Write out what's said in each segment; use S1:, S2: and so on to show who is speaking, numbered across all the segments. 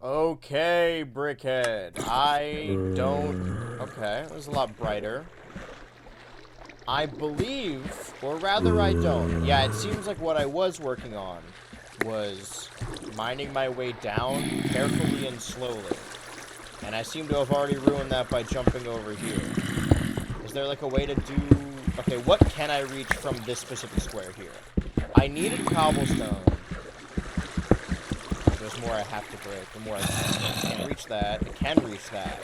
S1: Okay, BrickHead. I don't... Okay, it was a lot brighter. I believe, or rather I don't. Yeah, it seems like what I was working on was mining my way down carefully and slowly. And I seem to have already ruined that by jumping over here. Is there like a way to do... Okay, what can I reach from this specific square here? I needed cobblestone. There's more I have to break. The more I can't reach that. I can reach that.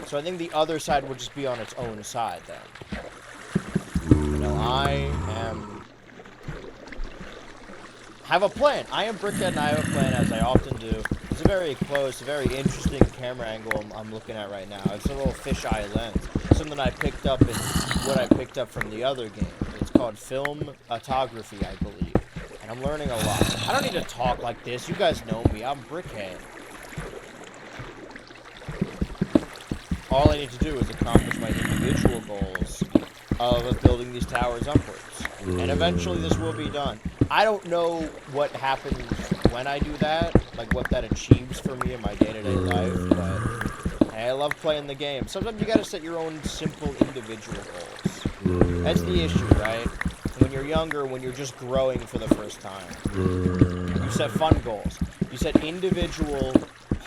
S1: So I think the other side would just be on its own side then. I have a plan. I am BrickHead and I have a plan, as I often do. It's a very close, very interesting camera angle I'm looking at right now. It's a little fisheye lens. Something I picked up in what I picked up from the other game. It's called film photography, I believe. And I'm learning a lot. I don't need to talk like this. You guys know me. I'm BrickHead. All I need to do is accomplish my individual goals of building these towers upwards. And eventually this will be done. I don't know what happens when I do that, like what that achieves for me in my day-to-day life, but hey, I love playing the game. Sometimes you gotta set your own simple individual goals. That's the issue, right? When you're younger, when you're just growing for the first time, you set fun goals. You set individual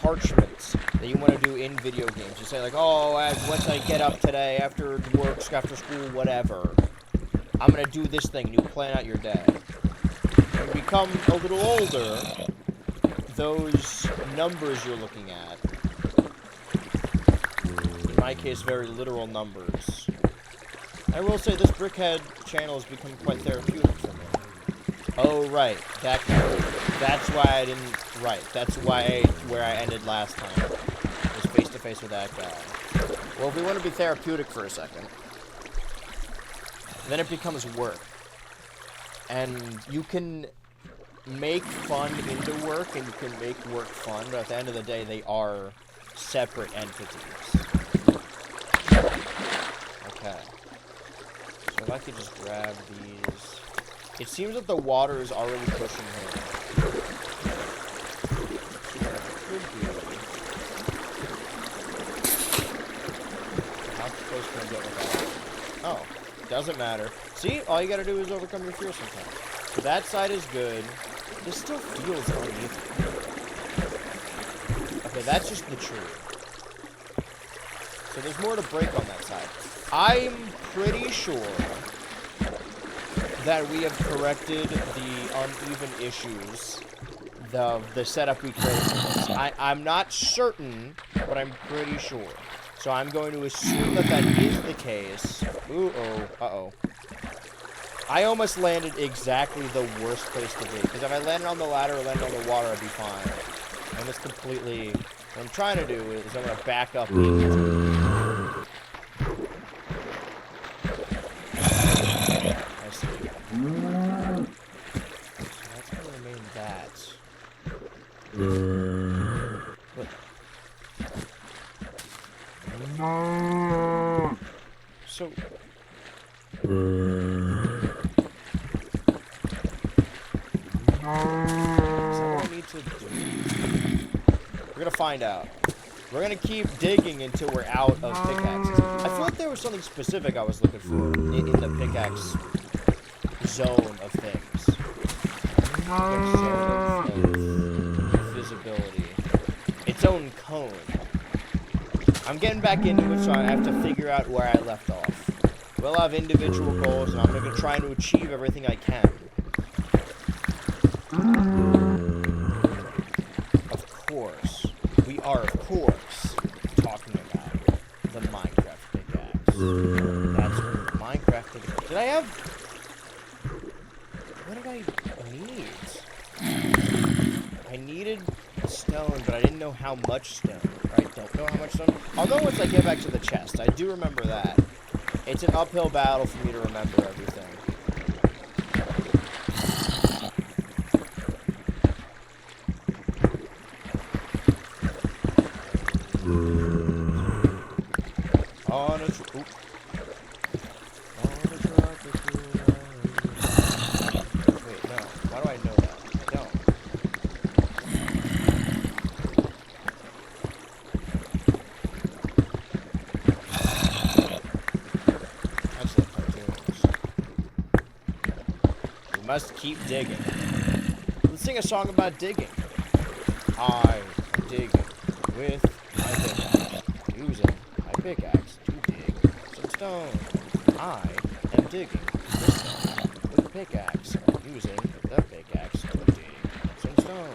S1: parchments that you want to do in video games. You say like, oh, once I get up today, after work, after school, whatever, I'm going to do this thing. You plan out your day. When you become a little older, those numbers you're looking at, in my case, very literal numbers. I will say this BrickHead channel has become quite therapeutic for me. Oh, right. That guy. That's why I didn't... Right. That's why where I ended last time. Was face-to-face with that guy. Well, if we want to be therapeutic for a second, then it becomes work. And you can make fun into work, and you can make work fun, but at the end of the day, they are separate entities. Okay. So if I could just grab these... It seems that the water is already pushing here. How close can I get with that? Oh, doesn't matter. See, all you gotta do is overcome your fear sometimes. So that side is good. This still feels uneven. Okay, that's just the tree. So there's more to break on that side. I'm pretty sure that we have corrected the uneven issues, the setup we created for this. I'm not certain, but I'm pretty sure. So I'm going to assume that that is the case. Uh-oh. I almost landed exactly the worst place to be. Because if I landed on the ladder or landed on the water, I'd be fine. I'm just completely... What I'm trying to do is I'm going to back up into... I see. So that's going to remain that. But... So... We're gonna find out. We're gonna keep digging until we're out of pickaxes. I feel like there was something specific I was looking for in the pickaxe zone of things. Zone of visibility. Its own cone. I'm getting back into it, so I have to figure out where I left off. We'll have individual goals, and I'm gonna try to achieve everything I can. Of course. We are, of course, talking about the Minecraft pickaxe. That's what Minecraft pickaxe... Did I have... What did I need? I needed stone, but I didn't know how much stone. I don't know how much stone. I'll know once I get back to the chest. I do remember that. It's an uphill battle for me to remember everything. On a tropical Wait, no. Why do I know that? I don't. must keep digging. Let's sing a song about digging. I am digging with my pickaxe, using my pickaxe to dig some stone. I am digging this stone with a pickaxe, using the pickaxe to dig some stone.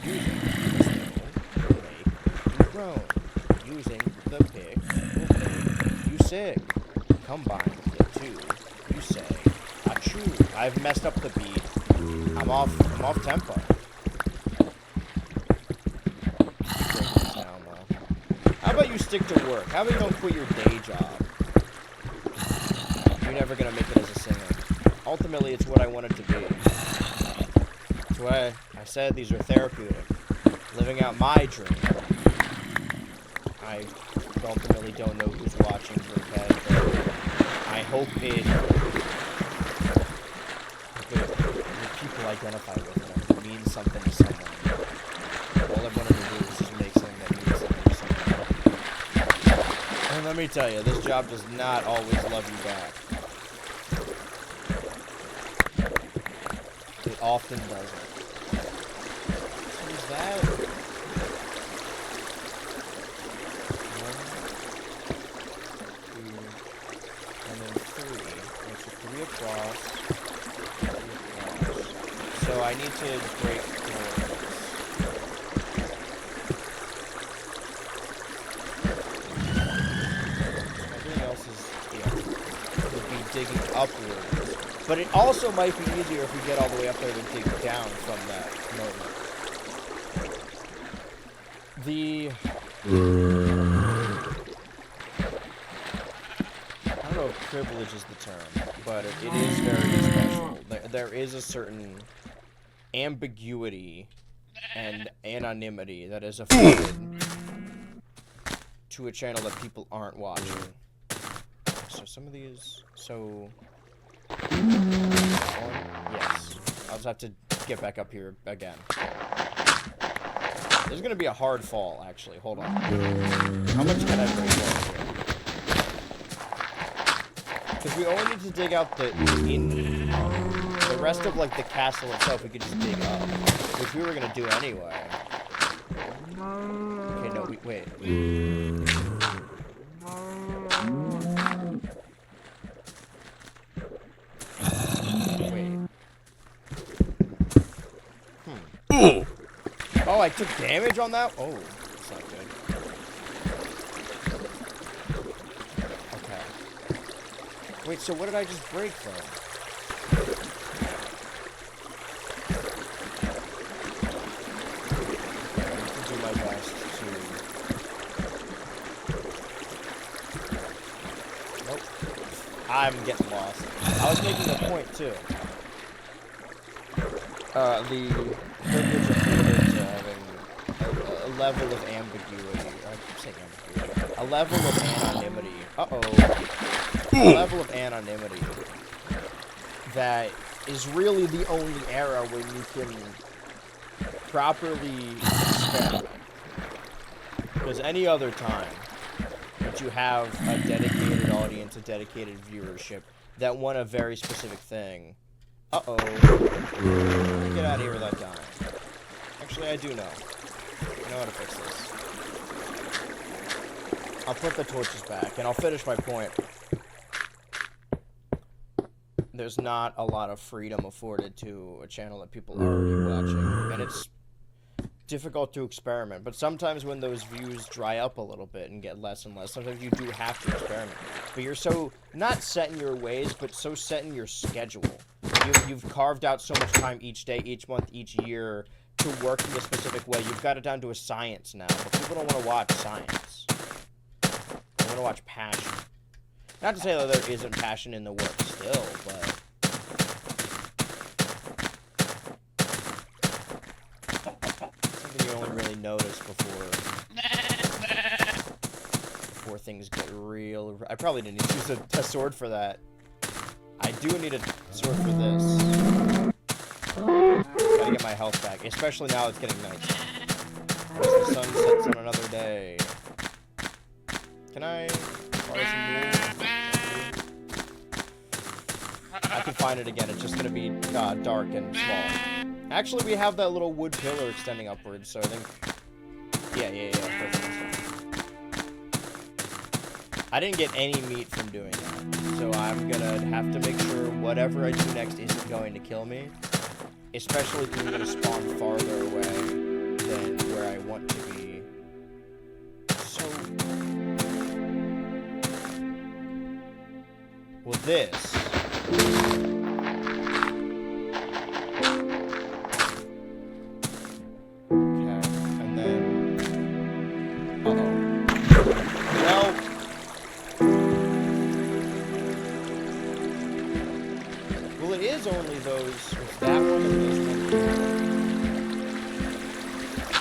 S1: Using the stone to make you groan. Using the pick will make you sick. Combine the two, you say, achoo. I've messed up the beat. I'm off tempo. How about you stick to work? How about you don't quit your day job? You're never gonna make it as a singer. Ultimately, it's what I wanted to be. That's why I said these are therapeutic. Living out my dream. I ultimately don't know who's watching BrickHead, but I hope it people identify with them. It means something to someone. All I wanted to do is just make something that means something to someone. And let me tell you, this job does not always love you back. It often doesn't. So is that... 1, 2, and then 3. There's a 3 across. So I need to break more of this. Everything else is, would be digging upwards. But it also might be easier if we get all the way up there to dig down from that moment. I don't know if privilege is the term, but it is very special. There is a certain ambiguity and anonymity that is afforded to a channel that people aren't watching. So some of these, yes. I'll just have to get back up here again. This is gonna be a hard fall, actually. Hold on. How much can I break here? Because we only need to dig out the rest of, like, the castle itself, we could just dig up. Which we were gonna do anyway. Okay, no, wait. Wait. Oh, I took damage on that? Oh, that's not good. Okay. Wait, so what did I just break from? Do my best to... Nope. I'm getting lost. I was making a point, too. The privilege afforded to having a level of ambiguity. I keep saying ambiguity. A level of anonymity. A level of anonymity that is really the only era where you can properly experiment. Because any other time that you have a dedicated audience, a dedicated viewership that want a very specific thing. Uh-oh. Get out of here without dying. Actually, I do know. I know how to fix this. I'll put the torches back, and I'll finish my point. There's not a lot of freedom afforded to a channel that people are already watching, and it's difficult to experiment. But sometimes when those views dry up a little bit and get less and less, sometimes you do have to experiment. But you're so, not set in your ways, but so set in your schedule. You've carved out so much time each day, each month, each year to work in a specific way. You've got it down to a science now, but people don't want to watch science. They want to watch passion. Not to say that there isn't passion in the work still, but... something you only really notice before things get real... I probably didn't use a sword for that. I do need a sword for this. Gotta get my health back, especially now it's getting night. Because the sun sets on another day. Can I borrow some I can find it again. It's just gonna be dark and small. Actually, we have that little wood pillar extending upwards, so I think... Yeah, perfect. I didn't get any meat from doing that, so I'm gonna have to make sure whatever I do next isn't going to kill me. Especially if I'm gonna spawn farther away than where I want to be. So... Well, this... Okay, and then... Uh-oh. Well... Well, it is only those...